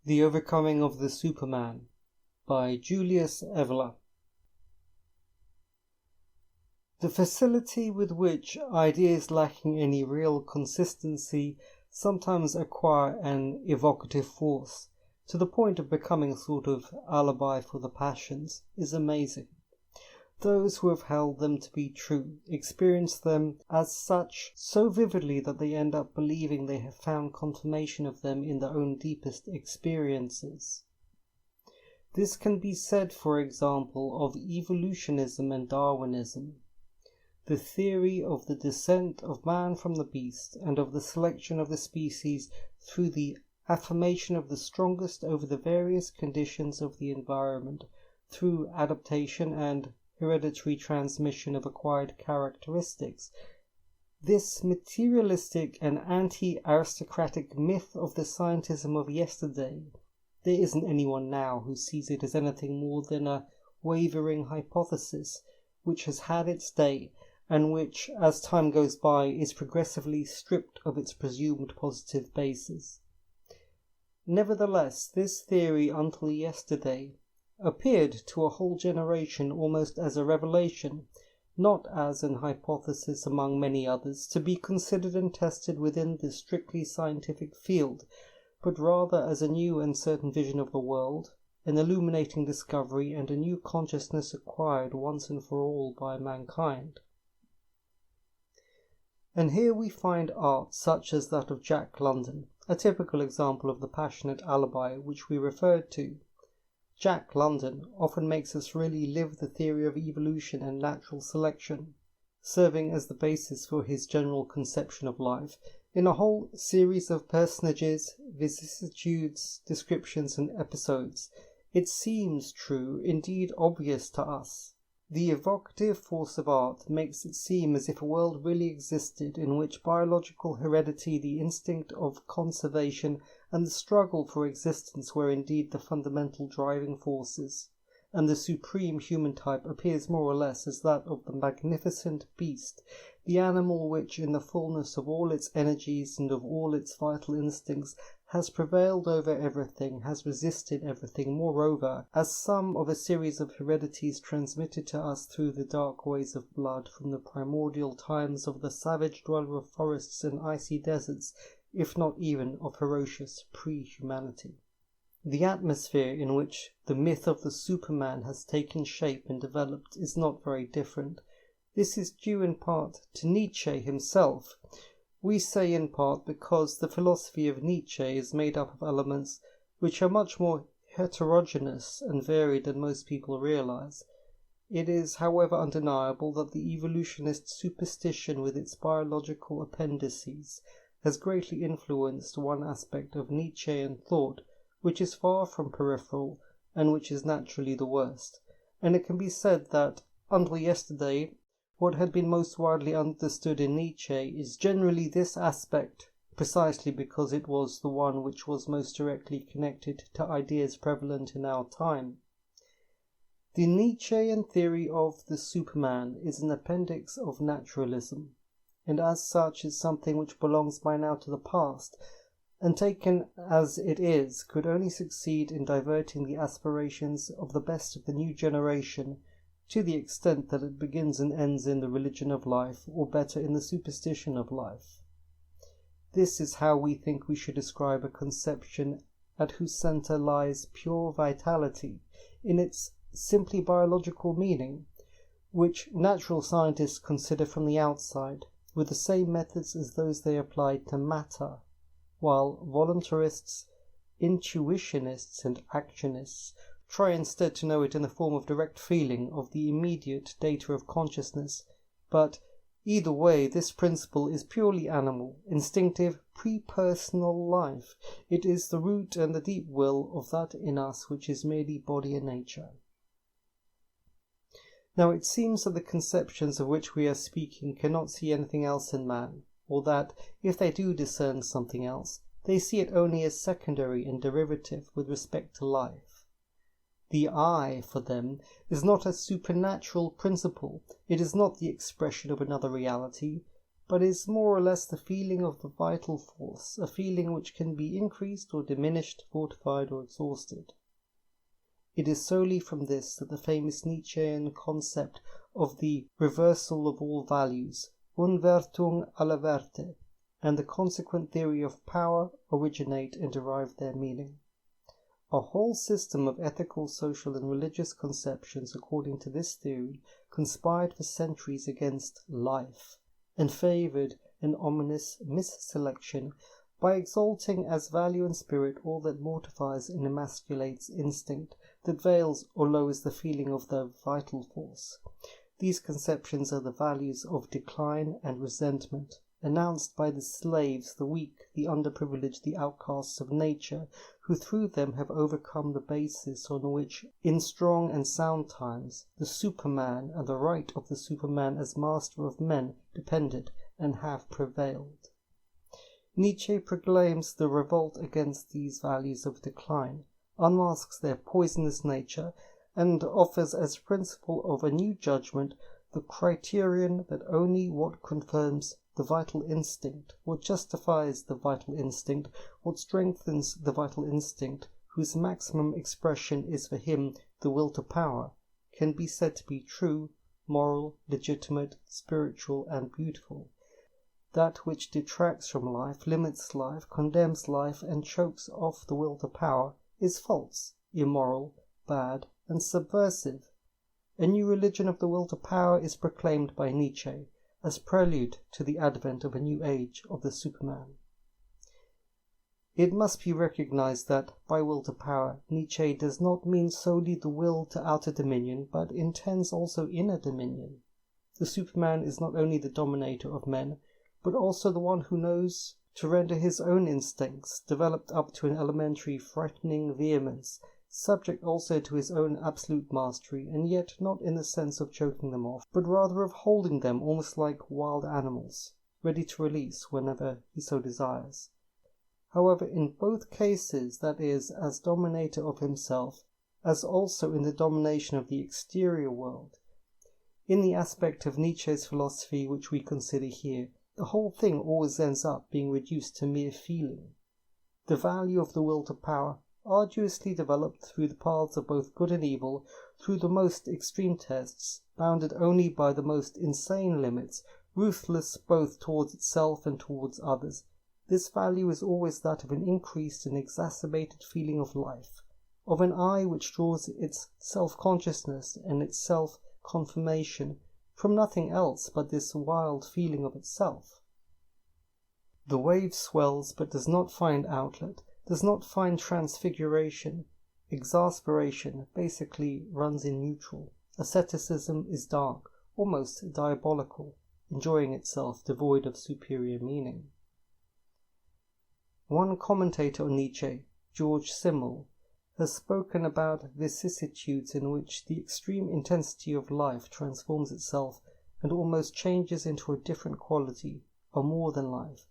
The Overcoming of the Superman by Julius Evola. The facility with which ideas lacking any real consistency sometimes acquire an evocative force, to the point of becoming a sort of alibi for the passions, is amazing. Those who have held them to be true experience them as such so vividly that they end up believing they have found confirmation of them in their own deepest experiences. This can be said, for example, of evolutionism and Darwinism. The theory of the descent of man from the beast and of the selection of the species through the affirmation of the strongest over the various conditions of the environment, through adaptation and hereditary transmission of acquired characteristics. This materialistic and anti-aristocratic myth of the scientism of yesterday, there isn't anyone now who sees it as anything more than a wavering hypothesis which has had its day and which, as time goes by, is progressively stripped of its presumed positive basis. Nevertheless, this theory until yesterday appeared to a whole generation almost as a revelation, not as an hypothesis among many others to be considered and tested within the strictly scientific field, but rather as a new and certain vision of the world, an illuminating discovery, and a new consciousness acquired once and for all by mankind. And here we find art such as that of Jack London, a typical example of the passionate alibi which we referred to. Jack London often makes us really live the theory of evolution and natural selection, serving as the basis for his general conception of life, in a whole series of personages, vicissitudes, descriptions, and episodes. It seems true, indeed obvious to us. The evocative force of art makes it seem as if a world really existed in which biological heredity, the instinct of conservation, and the struggle for existence were indeed the fundamental driving forces, and the supreme human type appears more or less as that of the magnificent beast, the animal which, in the fullness of all its energies and of all its vital instincts, has prevailed over everything, has resisted everything, moreover, as some of a series of heredities transmitted to us through the dark ways of blood from the primordial times of the savage dweller of forests and icy deserts, if not even of ferocious pre-humanity. The atmosphere in which the myth of the Superman has taken shape and developed is not very different. This is due in part to Nietzsche himself. We say in part because the philosophy of Nietzsche is made up of elements which are much more heterogeneous and varied than most people realize. It is, however, undeniable that the evolutionist superstition with its biological appendices has greatly influenced one aspect of Nietzschean thought which is far from peripheral and which is naturally the worst. And it can be said that, until yesterday, what had been most widely understood in Nietzsche is generally this aspect, precisely because it was the one which was most directly connected to ideas prevalent in our time. The Nietzschean theory of the Superman is an appendix of naturalism, and as such is something which belongs by now to the past, and taken as it is, could only succeed in diverting the aspirations of the best of the new generation to the extent that it begins and ends in the religion of life, or better, in the superstition of life. This is how we think we should describe a conception at whose centre lies pure vitality, in its simply biological meaning, which natural scientists consider from the outside, with the same methods as those they apply to matter, while voluntarists, intuitionists, and actionists try instead to know it in the form of direct feeling of the immediate data of consciousness. But either way, this principle is purely animal, instinctive, pre-personal life. It is the root and the deep will of that in us which is merely body and nature. Now it seems that the conceptions of which we are speaking cannot see anything else in man, or that, if they do discern something else, they see it only as secondary and derivative with respect to life. The I, for them, is not a supernatural principle, it is not the expression of another reality, but is more or less the feeling of the vital force, a feeling which can be increased or diminished, fortified or exhausted. It is solely from this that the famous Nietzschean concept of the reversal of all values, Umwertung aller Werte, and the consequent theory of power originate and derive their meaning. A whole system of ethical, social, and religious conceptions according to this theory conspired for centuries against life, and favoured an ominous misselection by exalting as value and spirit all that mortifies and emasculates instinct, that veils or lowers the feeling of the vital force. These conceptions are the values of decline and resentment, announced by the slaves, the weak, the underprivileged, the outcasts of nature, who through them have overcome the basis on which, in strong and sound times, the Superman and the right of the Superman as master of men depended and have prevailed. Nietzsche proclaims the revolt against these values of decline, unmasks their poisonous nature, and offers as principle of a new judgment the criterion that only what confirms the vital instinct, what justifies the vital instinct, what strengthens the vital instinct, whose maximum expression is for him the will to power, can be said to be true, moral, legitimate, spiritual, and beautiful. That which detracts from life, limits life, condemns life, and chokes off the will to power is false, immoral, bad, and subversive. A new religion of the will to power is proclaimed by Nietzsche as prelude to the advent of a new age of the Superman. It must be recognized that, by will to power, Nietzsche does not mean solely the will to outer dominion, but intends also inner dominion. The Superman is not only the dominator of men, but also the one who knows to render his own instincts, developed up to an elementary frightening vehemence, subject also to his own absolute mastery, and yet not in the sense of choking them off, but rather of holding them almost like wild animals, ready to release whenever he so desires. However, in both cases, that is, as dominator of himself, as also in the domination of the exterior world, in the aspect of Nietzsche's philosophy which we consider here, the whole thing always ends up being reduced to mere feeling. The value of the will to power, arduously developed through the paths of both good and evil, through the most extreme tests, bounded only by the most insane limits, ruthless both towards itself and towards others. This value is always that of an increased and exacerbated feeling of life, of an I which draws its self-consciousness and its self-confirmation from nothing else but this wild feeling of itself. The wave swells but does not find outlet, does not find transfiguration. Exasperation basically runs in neutral. Asceticism is dark, almost diabolical, enjoying itself devoid of superior meaning. One commentator on Nietzsche, George Simmel, has spoken about vicissitudes in which the extreme intensity of life transforms itself and almost changes into a different quality, or more than life.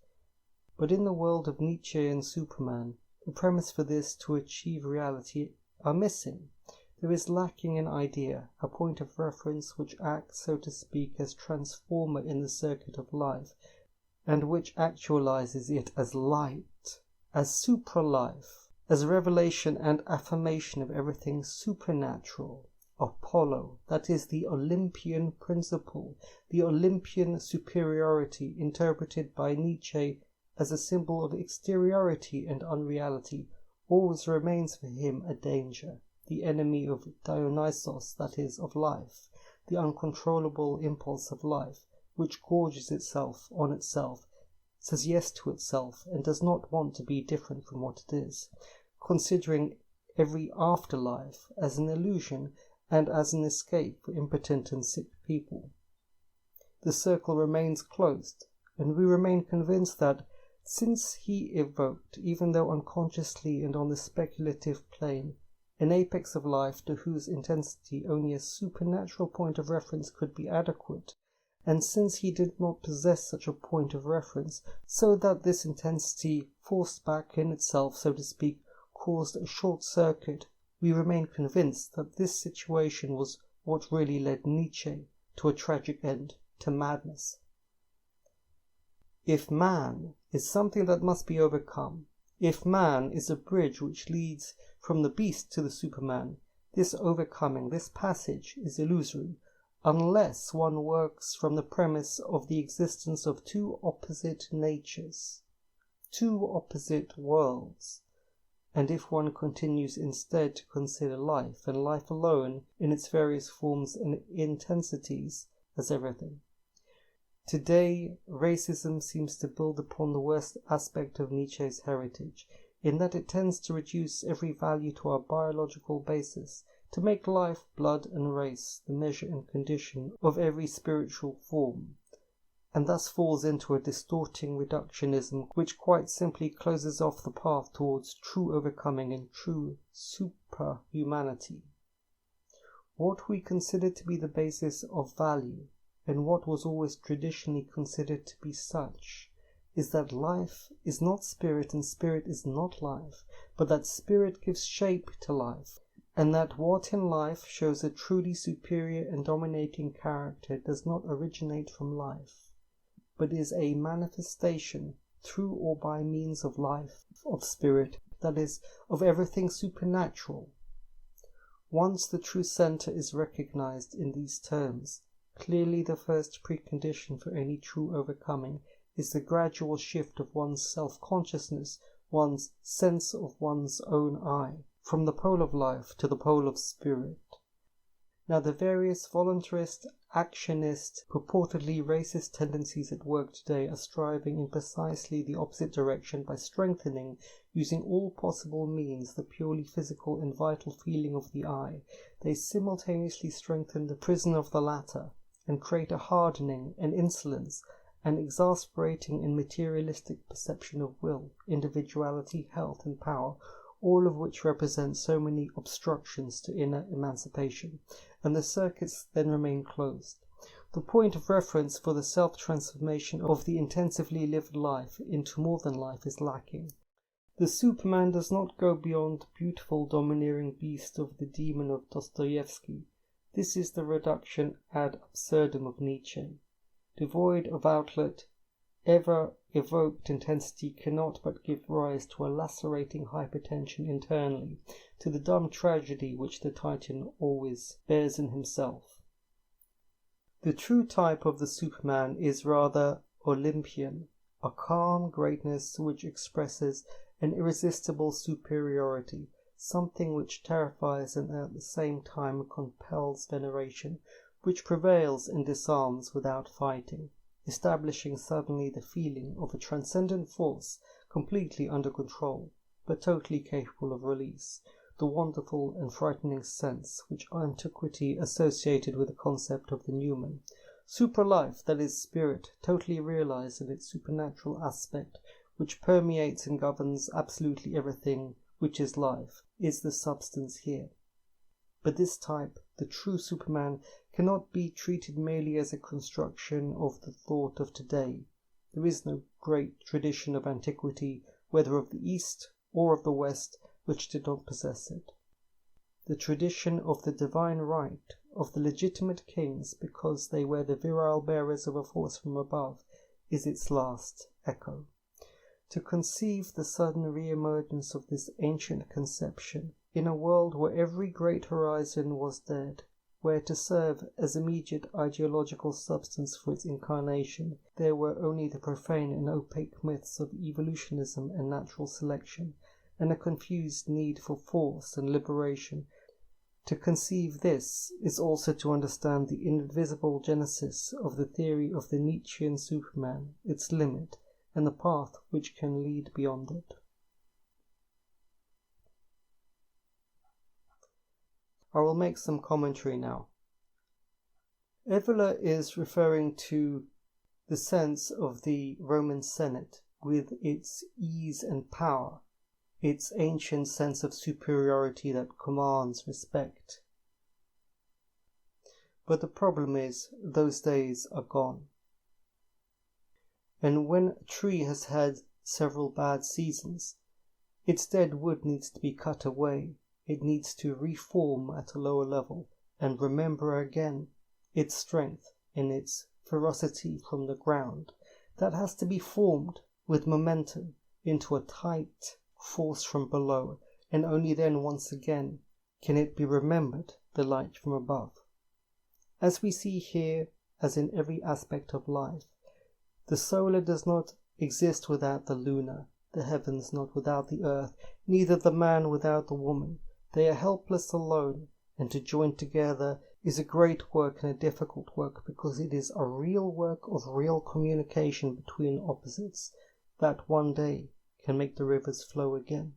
But in the world of Nietzschean Superman, the premise for this to achieve reality are missing. There is lacking an idea, a point of reference which acts, so to speak, as transformer in the circuit of life, and which actualizes it as light, as supra-life, as revelation and affirmation of everything supernatural. Apollo, that is the Olympian principle, the Olympian superiority interpreted by Nietzsche as a symbol of exteriority and unreality, always remains for him a danger, the enemy of Dionysos, that is, of life, the uncontrollable impulse of life, which gorges itself on itself, says yes to itself, and does not want to be different from what it is, considering every afterlife as an illusion and as an escape for impotent and sick people. The circle remains closed, and we remain convinced that, since he evoked, even though unconsciously and on the speculative plane, an apex of life to whose intensity only a supernatural point of reference could be adequate, and since he did not possess such a point of reference, so that this intensity, forced back in itself, so to speak, caused a short circuit, we remain convinced that this situation was what really led Nietzsche to a tragic end, to madness. If man is something that must be overcome, if man is a bridge which leads from the beast to the Superman, this overcoming, this passage is illusory, unless one works from the premise of the existence of two opposite natures, two opposite worlds, and if one continues instead to consider life, and life alone in its various forms and intensities, as everything. Today, racism seems to build upon the worst aspect of Nietzsche's heritage, in that it tends to reduce every value to our biological basis, to make life, blood, and race the measure and condition of every spiritual form, and thus falls into a distorting reductionism which quite simply closes off the path towards true overcoming and true superhumanity. What we consider to be the basis of value, and what was always traditionally considered to be such, is that life is not spirit and spirit is not life, but that spirit gives shape to life, and that what in life shows a truly superior and dominating character does not originate from life, but is a manifestation, through or by means of life, of spirit, that is, of everything supernatural. Once the true centre is recognized in these terms, clearly the first precondition for any true overcoming is the gradual shift of one's self-consciousness, one's sense of one's own I, from the pole of life to the pole of spirit. Now the various voluntarist, actionist, purportedly racist tendencies at work today are striving in precisely the opposite direction by strengthening, using all possible means, the purely physical and vital feeling of the I. They simultaneously strengthen the prison of the latter, and create a hardening, an insolence, an exasperating and materialistic perception of will, individuality, health, and power, all of which represent so many obstructions to inner emancipation, and the circuits then remain closed. The point of reference for the self-transformation of the intensively lived life into more than life is lacking. The Superman does not go beyond the beautiful domineering beast of the demon of Dostoevsky. This is the reduction ad absurdum of Nietzsche. Devoid of outlet, ever-evoked intensity cannot but give rise to a lacerating hypertension internally, to the dumb tragedy which the Titan always bears in himself. The true type of the Superman is rather Olympian, a calm greatness which expresses an irresistible superiority, something which terrifies and at the same time compels veneration, which prevails and disarms without fighting, establishing suddenly the feeling of a transcendent force completely under control, but totally capable of release, the wonderful and frightening sense which antiquity associated with the concept of the Numen. Super-life, that is spirit, totally realized in its supernatural aspect, which permeates and governs absolutely everything which is life, is the substance here. But this type, the true Superman, cannot be treated merely as a construction of the thought of today. There is no great tradition of antiquity, whether of the East or of the West, which did not possess it. The tradition of the divine right, of the legitimate kings, because they were the virile bearers of a force from above, is its last echo. To conceive the sudden re-emergence of this ancient conception, in a world where every great horizon was dead, where to serve as immediate ideological substance for its incarnation, there were only the profane and opaque myths of evolutionism and natural selection, and a confused need for force and liberation. To conceive this is also to understand the invisible genesis of the theory of the Nietzschean Superman, its limit, and the path which can lead beyond it. I will make some commentary now. Evola is referring to the sense of the Roman Senate with its ease and power, its ancient sense of superiority that commands respect. But the problem is, those days are gone. And when a tree has had several bad seasons, its dead wood needs to be cut away. It needs to reform at a lower level and remember again its strength and its ferocity from the ground. that has to be formed with momentum into a tight force from below, and only then once again can it be remembered, the light from above. As we see here, as in every aspect of life, the solar does not exist without the lunar, the heavens not without the earth, neither the man without the woman. They are helpless alone, and to join together is a great work and a difficult work, because it is a real work of real communication between opposites that one day can make the rivers flow again.